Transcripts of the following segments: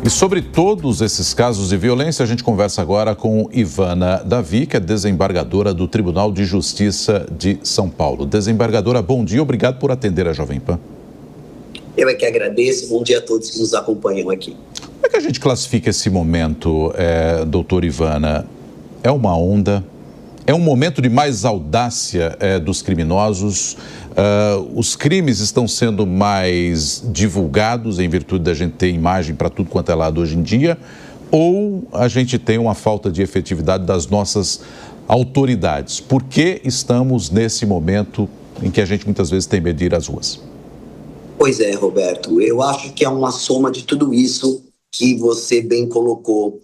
E sobre todos esses casos de violência, a gente conversa agora com Ivana Davi, que é desembargadora do Tribunal de Justiça de São Paulo. Desembargadora, bom dia, obrigado por atender a Jovem Pan. Eu é que agradeço, bom dia a todos que nos acompanham aqui. Como é que a gente classifica esse momento, doutor Ivana? É uma onda? É um momento de mais audácia dos criminosos? Os crimes estão sendo mais divulgados em virtude da gente ter imagem para tudo quanto é lado hoje em dia? Ou a gente tem uma falta de efetividade das nossas autoridades? Por que estamos nesse momento em que a gente muitas vezes tem medo de ir às ruas? Pois é, Roberto, eu acho que é uma soma de tudo isso que você bem colocou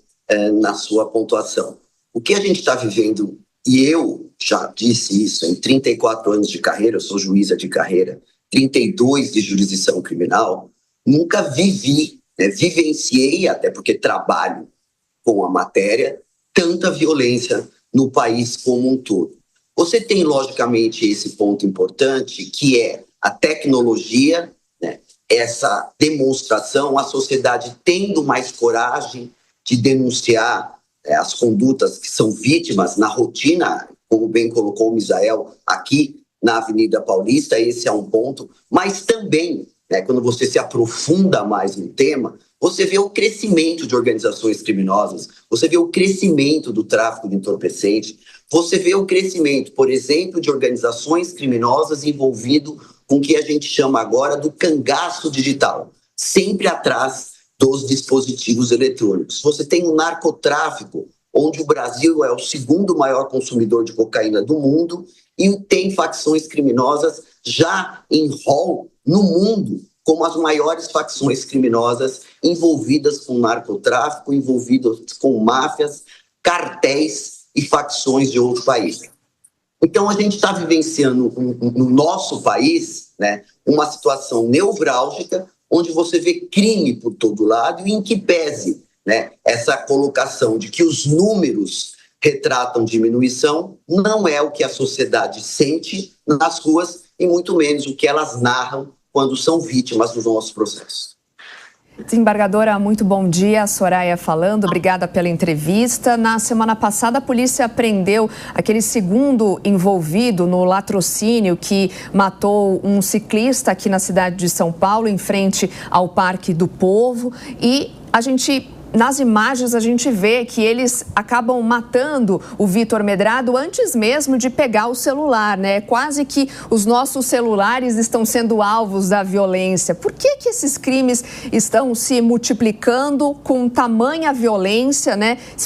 na sua pontuação. O que a gente está vivendo, e eu já disse isso, em 34 anos de carreira, eu sou juíza de carreira, 32 de jurisdição criminal, nunca vivenciei, até porque trabalho com a matéria, tanta violência no país como um todo. Você tem, logicamente, esse ponto importante, que é a tecnologia, essa demonstração, a sociedade tendo mais coragem de denunciar as condutas que são vítimas na rotina, como bem colocou o Misael aqui na Avenida Paulista, esse é um ponto, mas também, quando você se aprofunda mais no tema, você vê o crescimento de organizações criminosas, você vê o crescimento do tráfico de entorpecente, você vê o crescimento, por exemplo, de organizações criminosas envolvido com o que a gente chama agora do cangaço digital, sempre atrás dos dispositivos eletrônicos. Você tem o narcotráfico, onde o Brasil é o segundo maior consumidor de cocaína do mundo e tem facções criminosas já em rol no mundo como as maiores facções criminosas envolvidas com narcotráfico, envolvidas com máfias, cartéis e facções de outro país. Então, a gente está vivenciando no nosso país, uma situação nevrálgica, onde você vê crime por todo lado e em que pese essa colocação de que os números retratam diminuição, não é o que a sociedade sente nas ruas e muito menos o que elas narram quando são vítimas dos nossos processos. Desembargadora, muito bom dia. Soraya falando, obrigada pela entrevista. Na semana passada, a polícia prendeu aquele segundo envolvido no latrocínio que matou um ciclista aqui na cidade de São Paulo, em frente ao Parque do Povo. E nas imagens a gente vê que eles acabam matando o Vitor Medrado antes mesmo de pegar o celular, Quase que os nossos celulares estão sendo alvos da violência. Por que esses crimes estão se multiplicando com tamanha violência,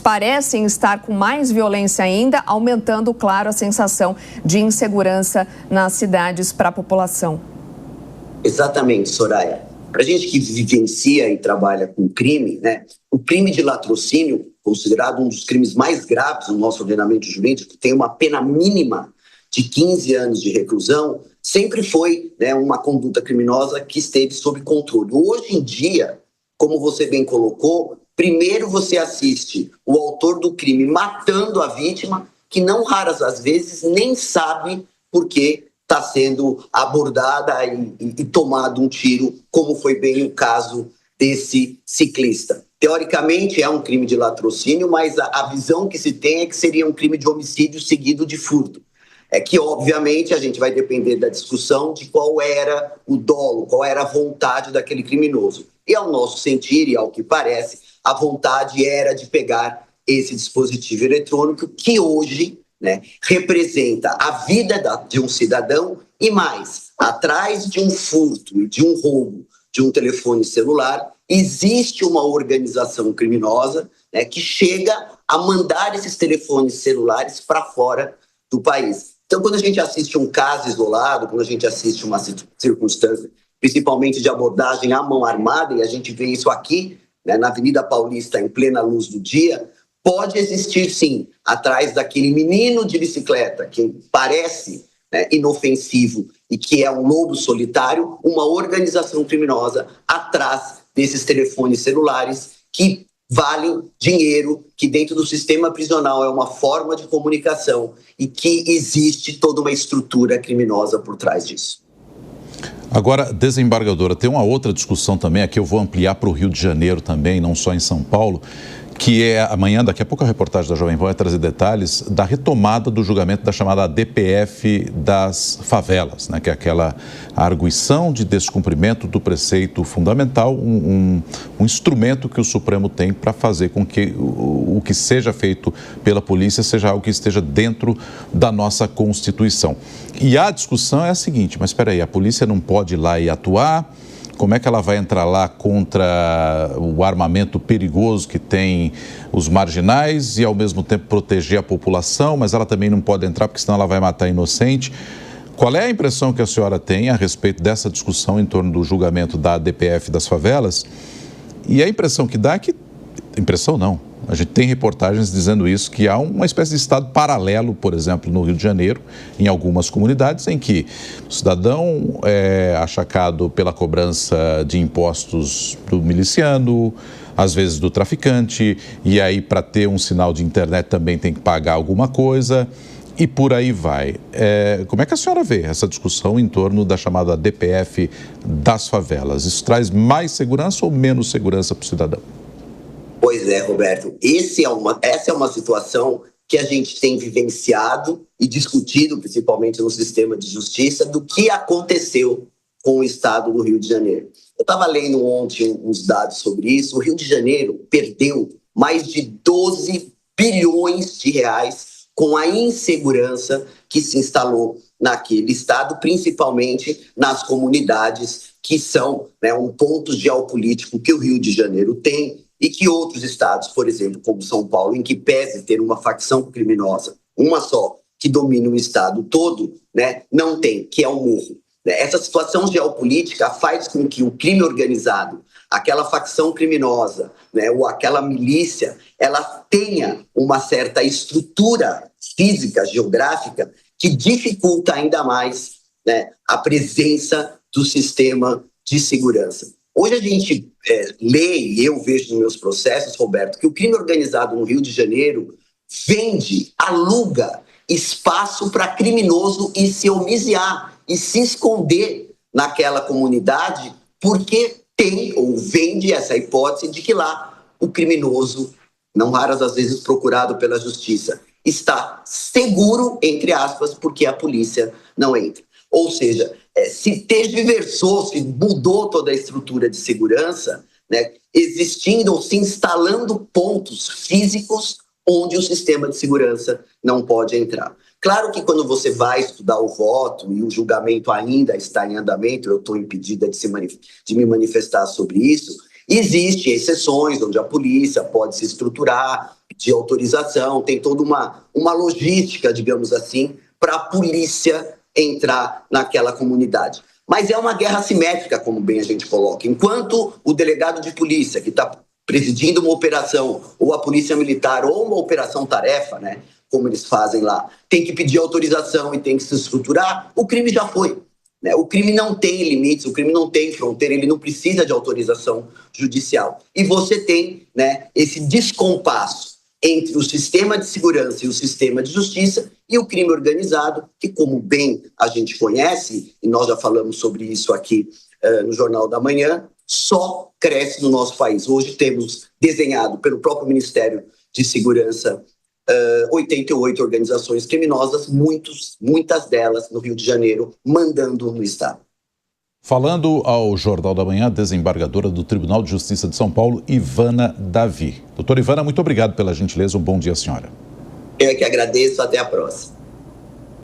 Parecem estar com mais violência ainda, aumentando, claro, a sensação de insegurança nas cidades para a população. Exatamente, Soraya. Para a gente que vivencia e trabalha com crime, o crime de latrocínio, considerado um dos crimes mais graves no nosso ordenamento jurídico, tem uma pena mínima de 15 anos de reclusão, sempre foi uma conduta criminosa que esteve sob controle. Hoje em dia, como você bem colocou, primeiro você assiste o autor do crime matando a vítima, que não raras às vezes nem sabe por que está sendo abordada e tomado um tiro, como foi bem o caso desse ciclista. Teoricamente é um crime de latrocínio, mas a visão que se tem é que seria um crime de homicídio seguido de furto. É que, obviamente, a gente vai depender da discussão de qual era o dolo, qual era a vontade daquele criminoso. E ao nosso sentir, e ao que parece, a vontade era de pegar esse dispositivo eletrônico que hoje representa a vida de um cidadão e mais, atrás de um furto e de um roubo de um telefone celular, existe uma organização criminosa que chega a mandar esses telefones celulares para fora do país. Então, quando a gente assiste um caso isolado, quando a gente assiste uma circunstância, principalmente de abordagem à mão armada, e a gente vê isso aqui, na Avenida Paulista, em plena luz do dia, pode existir, sim, atrás daquele menino de bicicleta que parece inofensivo e que é um lobo solitário, uma organização criminosa atrás desses telefones celulares que valem dinheiro, que dentro do sistema prisional é uma forma de comunicação e que existe toda uma estrutura criminosa por trás disso. Agora, desembargadora, tem uma outra discussão também, aqui eu vou ampliar para o Rio de Janeiro também, não só em São Paulo, que é amanhã, daqui a pouco a reportagem da Jovem Pan vai trazer detalhes da retomada do julgamento da chamada DPF das favelas, né, que é aquela arguição de descumprimento do preceito fundamental, um instrumento que o Supremo tem para fazer com que o que seja feito pela polícia seja algo que esteja dentro da nossa Constituição. E a discussão é a seguinte, mas espera aí, a polícia não pode ir lá e atuar? Como é que ela vai entrar lá contra o armamento perigoso que tem os marginais e, ao mesmo tempo, proteger a população, mas ela também não pode entrar porque senão ela vai matar inocente? Qual é a impressão que a senhora tem a respeito dessa discussão em torno do julgamento da DPF das favelas? E a impressão que dá é que... Impressão não. A gente tem reportagens dizendo isso, que há uma espécie de estado paralelo, por exemplo, no Rio de Janeiro, em algumas comunidades, em que o cidadão é achacado pela cobrança de impostos do miliciano, às vezes do traficante, e aí para ter um sinal de internet também tem que pagar alguma coisa, e por aí vai. Como é que a senhora vê essa discussão em torno da chamada DPF das favelas? Isso traz mais segurança ou menos segurança para o cidadão? Pois é, Roberto, essa é uma situação que a gente tem vivenciado e discutido, principalmente no sistema de justiça, do que aconteceu com o estado do Rio de Janeiro. Eu estava lendo ontem uns dados sobre isso. O Rio de Janeiro perdeu mais de 12 bilhões de reais com a insegurança que se instalou naquele estado, principalmente nas comunidades que são, né, um ponto geopolítico que o Rio de Janeiro tem, e que outros estados, por exemplo, como São Paulo, em que pese ter uma facção criminosa, uma só, que domina o estado todo, né, não tem, que é o Morro. Essa situação geopolítica faz com que o crime organizado, aquela facção criminosa, né, ou aquela milícia, ela tenha uma certa estrutura física, geográfica, que dificulta ainda mais, né, a presença do sistema de segurança. Hoje a gente lê, e eu vejo nos meus processos, Roberto, que o crime organizado no Rio de Janeiro vende, aluga espaço para criminoso e se homiziar e se esconder naquela comunidade, porque tem ou vende essa hipótese de que lá o criminoso, não raras às vezes procurado pela justiça, está seguro, entre aspas, porque a polícia não entra. Ou seja, se tergiversou, se mudou toda a estrutura de segurança, né, existindo ou se instalando pontos físicos onde o sistema de segurança não pode entrar. Claro que quando você vai estudar o voto e o julgamento ainda está em andamento, eu estou impedida de me manifestar sobre isso, existem exceções onde a polícia pode se estruturar, pedir autorização, tem toda uma logística, digamos assim, para a polícia entrar naquela comunidade. Mas é uma guerra assimétrica, como bem a gente coloca. Enquanto o delegado de polícia, que está presidindo uma operação, ou a polícia militar, ou uma operação-tarefa, né, como eles fazem lá, tem que pedir autorização e tem que se estruturar, o crime já foi. Né? O crime não tem limites, o crime não tem fronteira, ele não precisa de autorização judicial. E você tem, né, esse descompasso entre o sistema de segurança e o sistema de justiça e o crime organizado, que, como bem a gente conhece, e nós já falamos sobre isso aqui no Jornal da Manhã, só cresce no nosso país. Hoje temos desenhado pelo próprio Ministério de Segurança 88 organizações criminosas, muitas delas no Rio de Janeiro, mandando no estado. Falando ao Jornal da Manhã, a desembargadora do Tribunal de Justiça de São Paulo, Ivana Davi. Doutora Ivana, muito obrigado pela gentileza, um bom dia à senhora. Eu é que agradeço, até a próxima.